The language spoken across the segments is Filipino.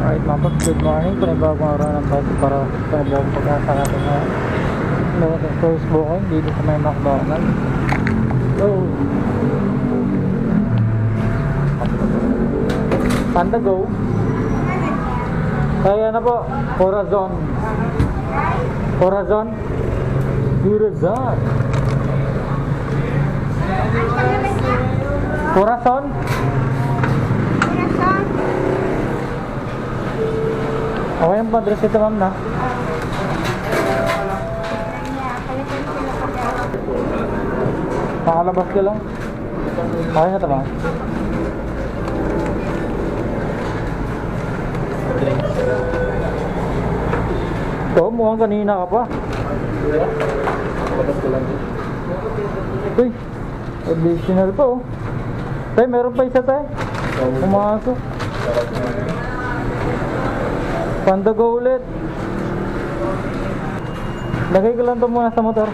Alright mga paps, good morning. Panibagong araw ng bati para panibagong pag-asa natin na first booking dito sa may McDonald's. So, Panda Go. Kaya na po, Corazon. Corazon? Corazon. Corazon? Okay ang address ito ma'am na? Nakalabas ka lang? Okay na ito ma'am? Ito, mukhang kanina ka pa. Nakalabas ka lang. Uy, additional pa oh. Tay, meron pa isa tay. Pumasok. Panda Go ulit. Lagay ko lang ito muna sa motor.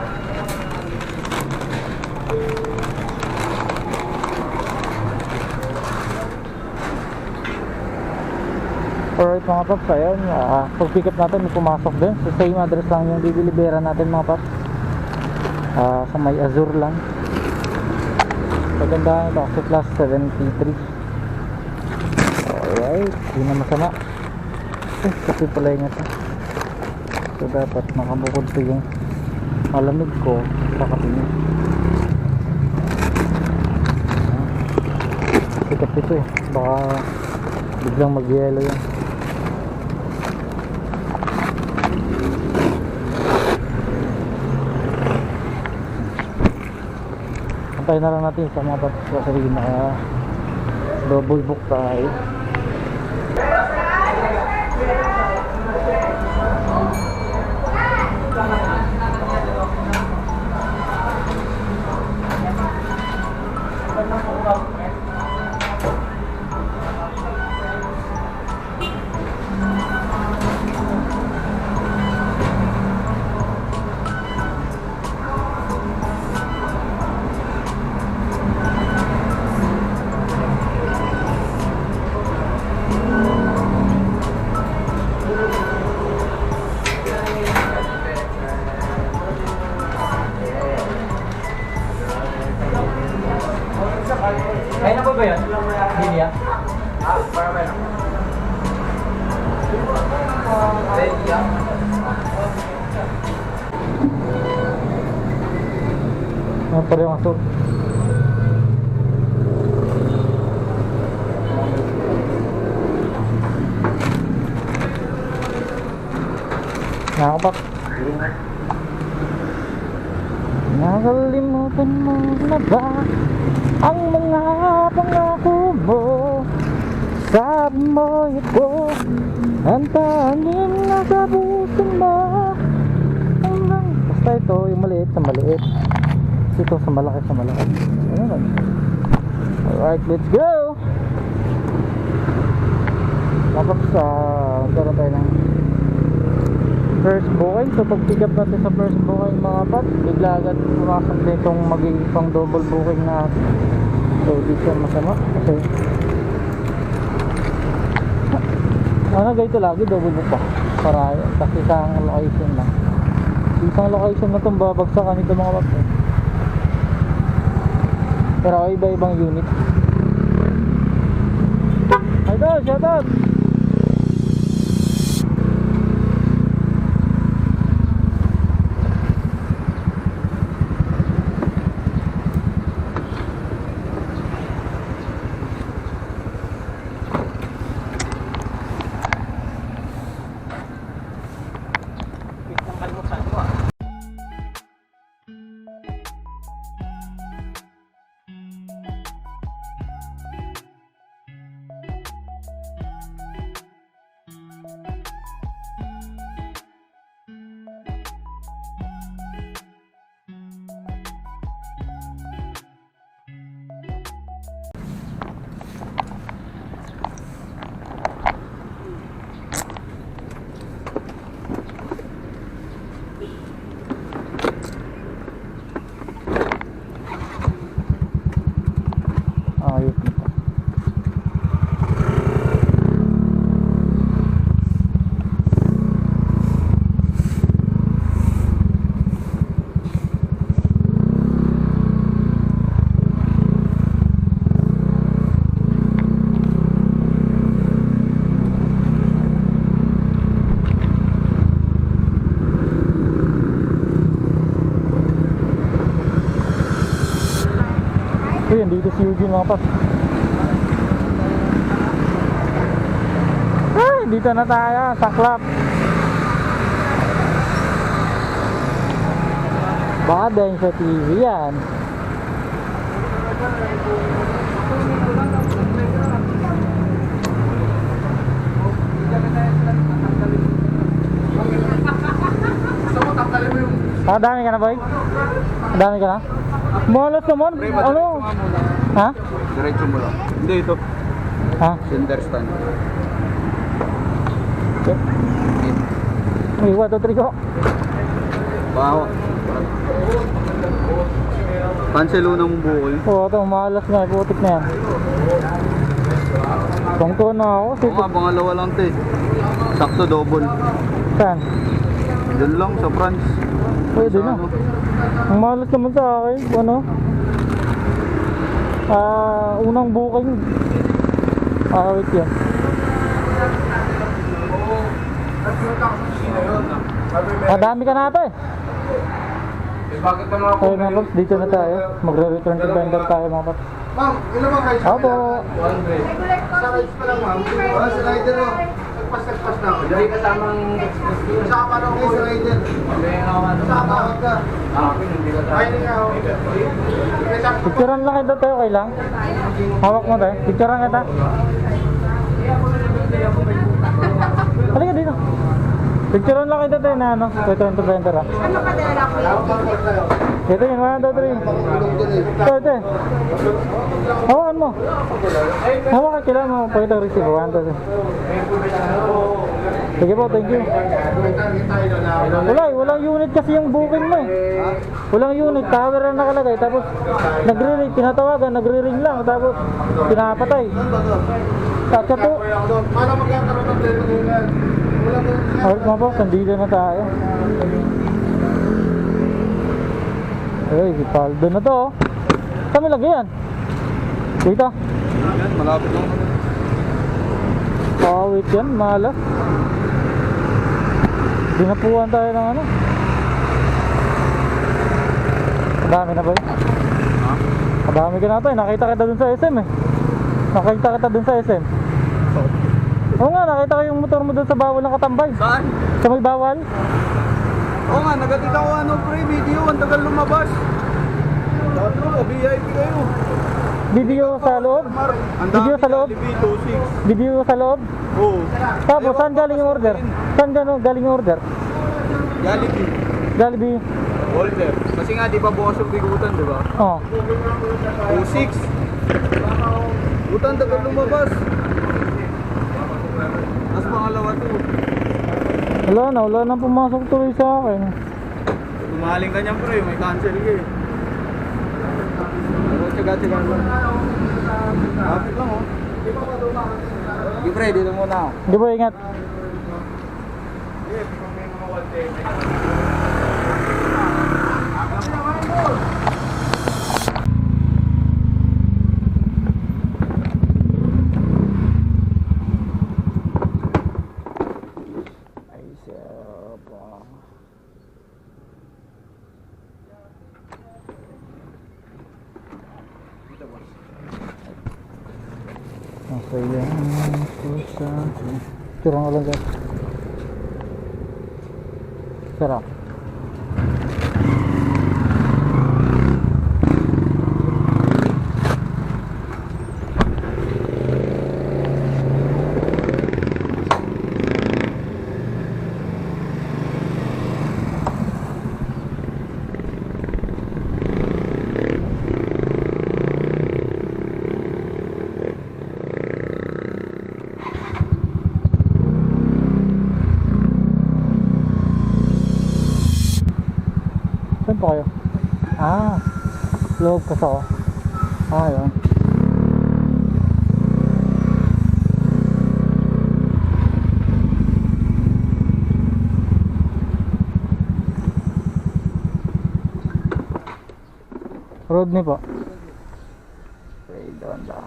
Alright mga paps, ayun, pag pick up natin may pumasok din. So same address lang yung didelibera natin mga paps, sa may Azure lang. Pagandahan ito kasi class 73. Alright, hindi na masama. Kasi pala yung ito. So dapat makabukod ko yung malamig ko sa kapingin. Sikat ito eh, baka biglang mag-yellow yan. Antayin na lang natin sa mga patos kasi naka double book tayo. Kaya na ba yun? Hindi ya? Para ba yun? Ready ya? Pare yung asur. Nakakapak. Nakalimutan mo na ba ang mga pangako mo? Sabi mo ito ang tanging nasa puso mo. Basta ito yung maliit sa maliit, ito sa malaki sa malaki. Ayan. Alright, let's go. Tapos magkaroon tayo ng first booking. So pag pick up natin sa first booking mga paps, bigla agad pumasok din itong magiging pang double booking natin. So di siya masama kasi ganito lagi double book pa para kasi isang location lang, isang location na itong babagsakan nito mga paps eh. Pero iba-ibang unit. Idol, shout out. Ayun, dito si Eugene mga paps. Ay, dito na tayo, saklap. Baka dahil sa TV yan. Dami ka na, boy? Dami ka na? Malas naman. Ano? Ha? Diretso mo lang. Hindi ito. Ha? Cinder stand. May 1, 2, 3 ko. Baho. Cancel unang buo yun. Oo, ito, malas nga. Putik na yan. Tungtuan na ako. Oo nga, pangalawa lang ito eh. Sakto double. Saan? Doon lang sa France. Pwede Sa na. ano? Ang malas naman sa akin. Ano? Unang booking. Wait yan. Dami ka na ito eh. Bakit naman Okay mga paps, dito na tayo. Magre-return to vendor tayo mga paps. Ma'am, ilan ba kayo? Opo. 100. Sa rides pa lang ma'am. Wala sa rider o. Nagpas na ako. Hindi kasamang express yun. Kasama na ako sa rider. Kasama ka. Hindi ka tayo. Hindi ka. Picturean lang kita tayo, okay lang? Hawak mo tayo. Picturean kita. Halika dito. Picturean lang kita tayo na ano. Return to vendor ah. Ano ka dala ko? Ito yun, 1, 2, 3. Ito. Hawakan mo. Hawakan, kailangan mo. Pakita ang receive. 1, 2, 3. Sige po, thank you. Walang unit kasi yung booking mo eh. Walang unit, tower na nakalagay. Tapos nagre-ring, tinatawagan, nagre-ring lang. Tapos pinapatay. Tatsa po. Paano magkakaroon ng teleponan? Alright mga po, nandito na tayo. Ay, paldo na to oh. Saan may lagyan? Dito. Yan, malapit lang. Wait yan, malas. Dinapuan tayo ng ano. Madami na ba yun? Ha? Madami ka na to eh, nakita kita dun sa SM eh. Nakita kita dun sa SM. Oo nga, nakita ko yung motor mo dun sa bawal ng katambay. Saan? Sa may bawal. Oo nga, nagatita ko ano pre, video, ang tagal lumabas. Ano, VIP kayo. Video sa loob. Video sa loob. Video sa loob. Oo. Tapos saan galing yung order? Saan galing yung order? Jollibee. Jollibee. Holder. Kasi nga, di ba bukas yung bigutan, di ba? Oh. 06. Butan, tagal lumabas. Tapos pangalawa to. Wala na pumasok tuloy sa akin. Tumaling ka niyan pre, may cancel ka eh. Pero tsaga-tsaga lang. Kapit lang oh. Sige pre, dito muna ako. Di ba ingat? Okay yan. Curang ko lang dyan. Sarap. Saan po kayo? Loob kasi ako. Yun. Rodney po. Okay, doon lang.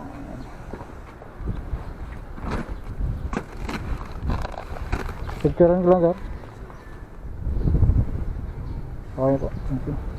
Picturean ko lang, sir. Okay po. Thank you.